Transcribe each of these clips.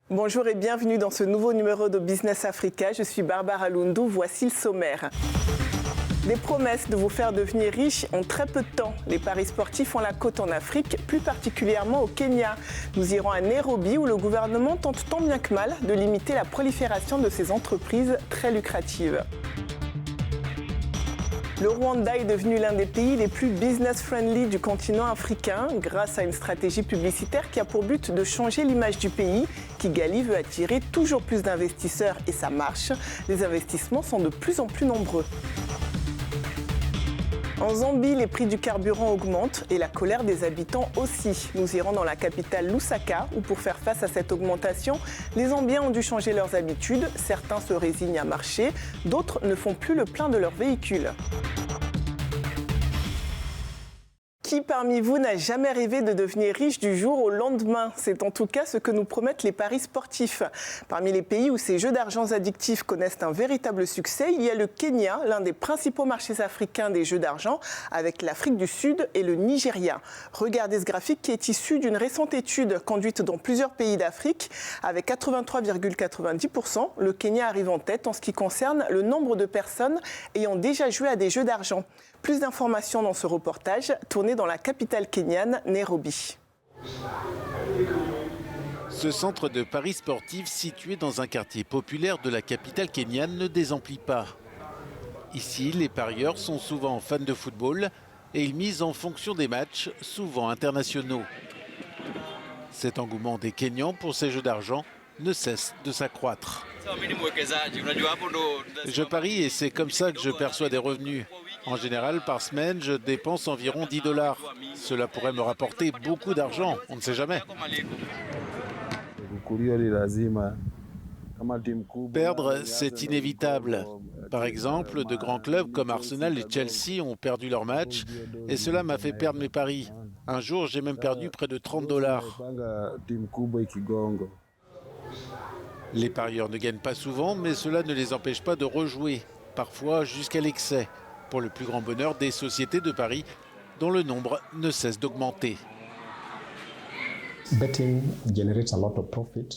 Bonjour et bienvenue dans ce nouveau numéro de Business Africa. Je suis Barbara Lundu, voici le sommaire. Des promesses de vous faire devenir riche en très peu de temps. Les paris sportifs ont la cote en Afrique, plus particulièrement au Kenya. Nous irons à Nairobi où le gouvernement tente tant bien que mal de limiter la prolifération de ces entreprises très lucratives. Le Rwanda est devenu l'un des pays les plus business-friendly du continent africain grâce à une stratégie publicitaire qui a pour but de changer l'image du pays. Kigali veut attirer toujours plus d'investisseurs et ça marche. Les investissements sont de plus en plus nombreux. En Zambie, les prix du carburant augmentent et la colère des habitants aussi. Nous irons dans la capitale Lusaka où pour faire face à cette augmentation, les Zambiens ont dû changer leurs habitudes. Certains se résignent à marcher, d'autres ne font plus le plein de leurs véhicules. Qui parmi vous n'a jamais rêvé de devenir riche du jour au lendemain? C'est en tout cas ce que nous promettent les paris sportifs. Parmi les pays où ces jeux d'argent addictifs connaissent un véritable succès, il y a le Kenya, l'un des principaux marchés africains des jeux d'argent, avec l'Afrique du Sud et le Nigeria. Regardez ce graphique qui est issu d'une récente étude conduite dans plusieurs pays d'Afrique. Avec 83,90%, le Kenya arrive en tête en ce qui concerne le nombre de personnes ayant déjà joué à des jeux d'argent. Plus d'informations dans ce reportage, tourné dans la capitale kenyane, Nairobi. Ce centre de paris sportifs situé dans un quartier populaire de la capitale kenyane ne désemplit pas. Ici, les parieurs sont souvent fans de football et ils misent en fonction des matchs, souvent internationaux. Cet engouement des Kenyans pour ces jeux d'argent ne cesse de s'accroître. Je parie et c'est comme ça que je perçois des revenus. En général, par semaine, je dépense environ $10. Cela pourrait me rapporter beaucoup d'argent, on ne sait jamais. Perdre, c'est inévitable. Par exemple, de grands clubs comme Arsenal et Chelsea ont perdu leur match et cela m'a fait perdre mes paris. Un jour, j'ai même perdu près de $30. Les parieurs ne gagnent pas souvent, mais cela ne les empêche pas de rejouer, parfois jusqu'à l'excès, pour le plus grand bonheur des sociétés de paris dont le nombre ne cesse d'augmenter.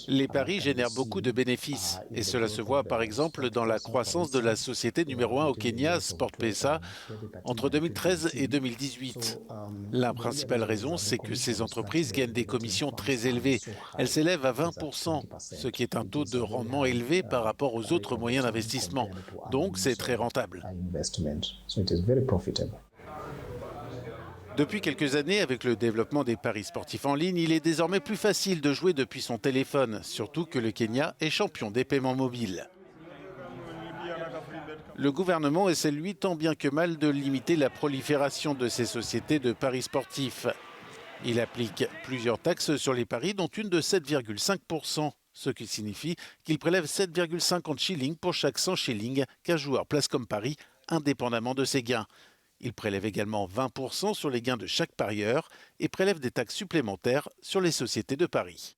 Les paris génèrent beaucoup de bénéfices et cela se voit par exemple dans la croissance de la société numéro 1 au Kenya, SportPesa, entre 2013 et 2018. La principale raison, c'est que ces entreprises gagnent des commissions très élevées. Elles s'élèvent à 20%, ce qui est un taux de rendement élevé par rapport aux autres moyens d'investissement. Donc c'est très rentable. Depuis quelques années, avec le développement des paris sportifs en ligne, il est désormais plus facile de jouer depuis son téléphone, surtout que le Kenya est champion des paiements mobiles. Le gouvernement essaie lui tant bien que mal de limiter la prolifération de ces sociétés de paris sportifs. Il applique plusieurs taxes sur les paris, dont une de 7,5%, ce qui signifie qu'il prélève 7,50 shillings pour chaque 100 shillings qu'un joueur place comme pari, indépendamment de ses gains. Il prélève également 20% sur les gains de chaque parieur et prélève des taxes supplémentaires sur les sociétés de paris.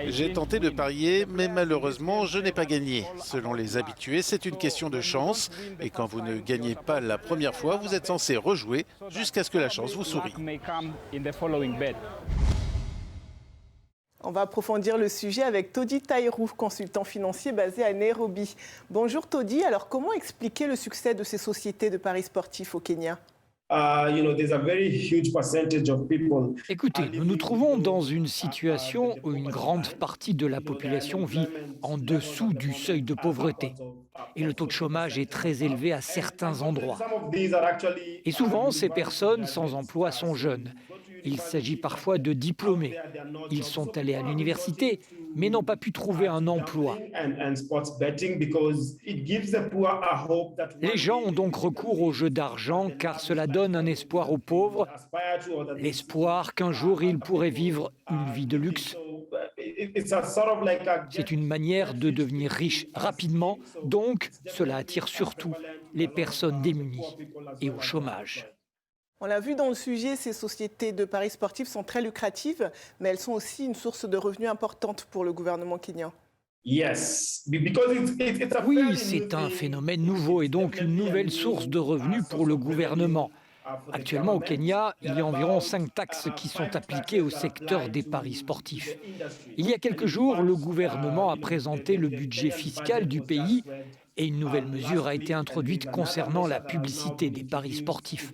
J'ai tenté de parier, mais malheureusement, je n'ai pas gagné. Selon les habitués, c'est une question de chance. Et quand vous ne gagnez pas la première fois, vous êtes censé rejouer jusqu'à ce que la chance vous sourie. On va approfondir le sujet avec Todi Taïrou, consultant financier basé à Nairobi. Bonjour Todi, alors comment expliquer le succès de ces sociétés de paris sportifs au Kenya ? Écoutez, nous nous trouvons dans une situation où une grande partie de la population vit en dessous du seuil de pauvreté. Et le taux de chômage est très élevé à certains endroits. Et souvent, ces personnes sans emploi sont jeunes. Il s'agit parfois de diplômés. Ils sont allés à l'université, mais n'ont pas pu trouver un emploi. Les gens ont donc recours aux jeux d'argent car cela donne un espoir aux pauvres, l'espoir qu'un jour ils pourraient vivre une vie de luxe. C'est une manière de devenir riche rapidement, donc cela attire surtout les personnes démunies et au chômage. On l'a vu dans le sujet, ces sociétés de paris sportifs sont très lucratives, mais elles sont aussi une source de revenus importante pour le gouvernement kenyan. Oui, c'est un phénomène nouveau et donc une nouvelle source de revenus pour le gouvernement. Actuellement, au Kenya, il y a environ 5 taxes qui sont appliquées au secteur des paris sportifs. Il y a quelques jours, le gouvernement a présenté le budget fiscal du pays et une nouvelle mesure a été introduite concernant la publicité des paris sportifs.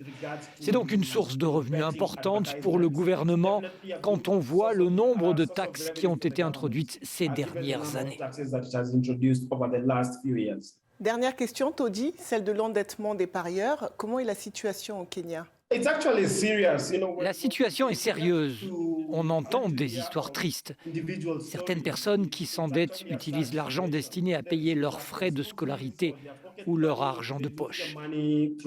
C'est donc une source de revenus importante pour le gouvernement quand on voit le nombre de taxes qui ont été introduites ces dernières années. Dernière question, Todi, celle de l'endettement des parieurs. Comment est la situation au Kenya ? La situation est sérieuse. On entend des histoires tristes. Certaines personnes qui s'endettent utilisent l'argent destiné à payer leurs frais de scolarité ou leur argent de poche. Il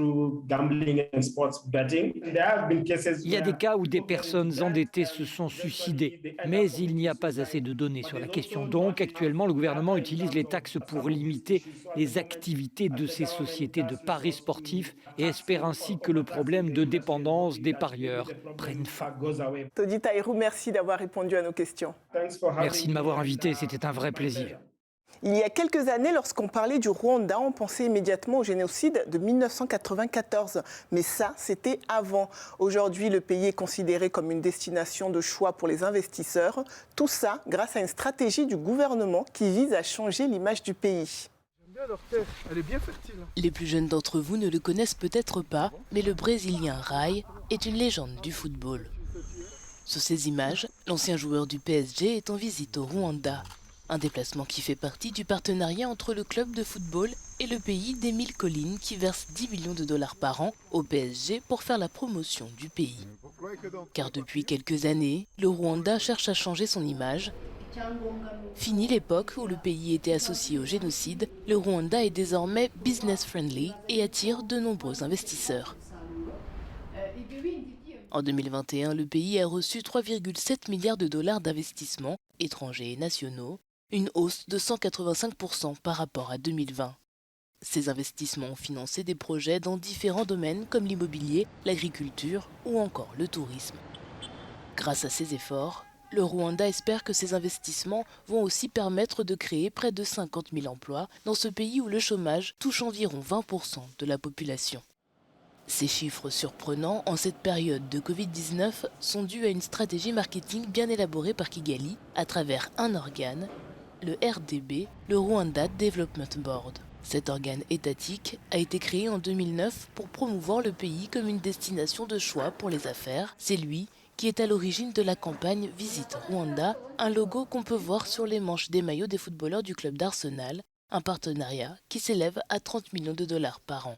y a des cas où des personnes endettées se sont suicidées, mais il n'y a pas assez de données sur la question. Donc, actuellement, le gouvernement utilise les taxes pour limiter les activités de ces sociétés de paris sportifs et espère ainsi que le problème de dépendance des parieurs prenne fin. Todi Taïrou, merci d'avoir répondu à nos questions. Merci de m'avoir invité, c'était un vrai plaisir. Il y a quelques années, lorsqu'on parlait du Rwanda, on pensait immédiatement au génocide de 1994. Mais ça, c'était avant. Aujourd'hui, le pays est considéré comme une destination de choix pour les investisseurs. Tout ça grâce à une stratégie du gouvernement qui vise à changer l'image du pays. Elle est bien fertile. Les plus jeunes d'entre vous ne le connaissent peut-être pas, mais le Brésilien Rai est une légende du football. Sur ces images, l'ancien joueur du PSG est en visite au Rwanda. Un déplacement qui fait partie du partenariat entre le club de football et le pays des 1000 collines qui verse 10 millions de dollars par an au PSG pour faire la promotion du pays. Car depuis quelques années, le Rwanda cherche à changer son image. Fini l'époque où le pays était associé au génocide, le Rwanda est désormais business-friendly et attire de nombreux investisseurs. En 2021, le pays a reçu 3,7 milliards de dollars d'investissements étrangers et nationaux, une hausse de 185% par rapport à 2020. Ces investissements ont financé des projets dans différents domaines comme l'immobilier, l'agriculture ou encore le tourisme. Grâce à ces efforts, le Rwanda espère que ces investissements vont aussi permettre de créer près de 50 000 emplois dans ce pays où le chômage touche environ 20% de la population. Ces chiffres surprenants en cette période de Covid-19 sont dus à une stratégie marketing bien élaborée par Kigali à travers un organe, le RDB, le Rwanda Development Board. Cet organe étatique a été créé en 2009 pour promouvoir le pays comme une destination de choix pour les affaires. C'est lui qui est à l'origine de la campagne Visite Rwanda, un logo qu'on peut voir sur les manches des maillots des footballeurs du club d'Arsenal, un partenariat qui s'élève à 30 millions de dollars par an.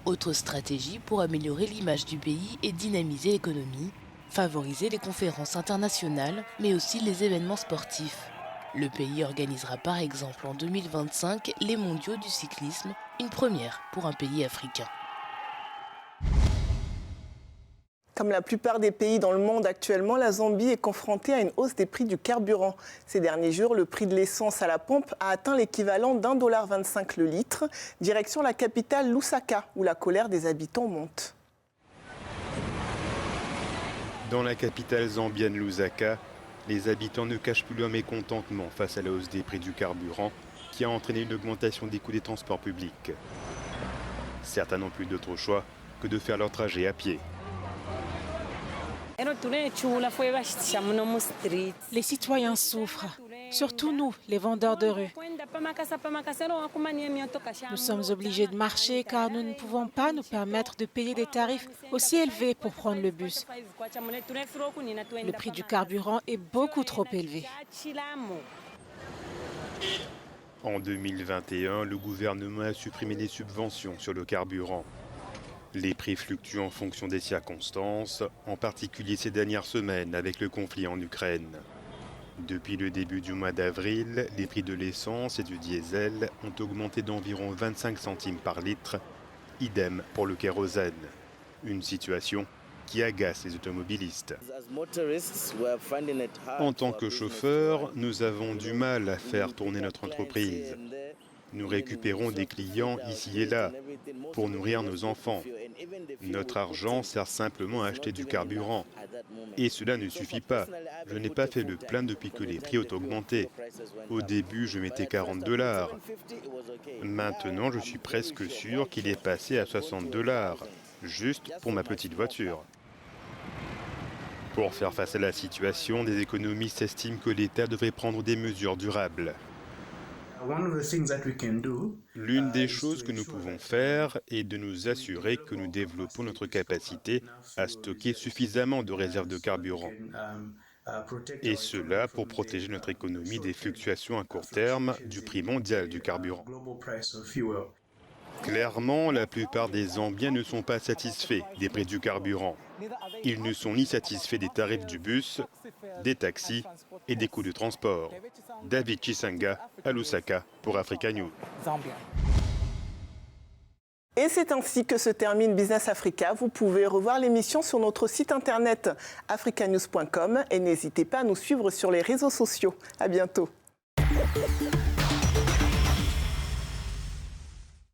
Autre stratégie pour améliorer l'image du pays et dynamiser l'économie, favoriser les conférences internationales, mais aussi les événements sportifs. Le pays organisera par exemple en 2025 les mondiaux du cyclisme, une première pour un pays africain. Comme la plupart des pays dans le monde actuellement, la Zambie est confrontée à une hausse des prix du carburant. Ces derniers jours, le prix de l'essence à la pompe a atteint l'équivalent d'1,25$ le litre. Direction la capitale Lusaka, où la colère des habitants monte. Dans la capitale zambienne Lusaka, les habitants ne cachent plus leur mécontentement face à la hausse des prix du carburant qui a entraîné une augmentation des coûts des transports publics. Certains n'ont plus d'autre choix que de faire leur trajet à pied. Les citoyens souffrent, surtout nous, les vendeurs de rue. Nous sommes obligés de marcher car nous ne pouvons pas nous permettre de payer des tarifs aussi élevés pour prendre le bus. Le prix du carburant est beaucoup trop élevé. En 2021, le gouvernement a supprimé les subventions sur le carburant. Les prix fluctuent en fonction des circonstances, en particulier ces dernières semaines avec le conflit en Ukraine. Depuis le début du mois d'avril, les prix de l'essence et du diesel ont augmenté d'environ 25 centimes par litre, idem pour le kérosène. Une situation qui agace les automobilistes. En tant que chauffeur, nous avons du mal à faire tourner notre entreprise. Nous récupérons des clients ici et là pour nourrir nos enfants. Notre argent sert simplement à acheter du carburant. Et cela ne suffit pas. Je n'ai pas fait le plein depuis que les prix ont augmenté. Au début, je mettais $40. Maintenant, je suis presque sûr qu'il est passé à $60, juste pour ma petite voiture. Pour faire face à la situation, des économistes estiment que l'État devrait prendre des mesures durables. L'une des choses que nous pouvons faire est de nous assurer que nous développons notre capacité à stocker suffisamment de réserves de carburant. Et cela pour protéger notre économie des fluctuations à court terme du prix mondial du carburant. Clairement, la plupart des Zambiens ne sont pas satisfaits des prix du carburant. Ils ne sont ni satisfaits des tarifs du bus, des taxis et des coûts de transport. David Chisanga, à Lusaka, pour Africa News. Et c'est ainsi que se termine Business Africa. Vous pouvez revoir l'émission sur notre site internet africanews.com et n'hésitez pas à nous suivre sur les réseaux sociaux. À bientôt.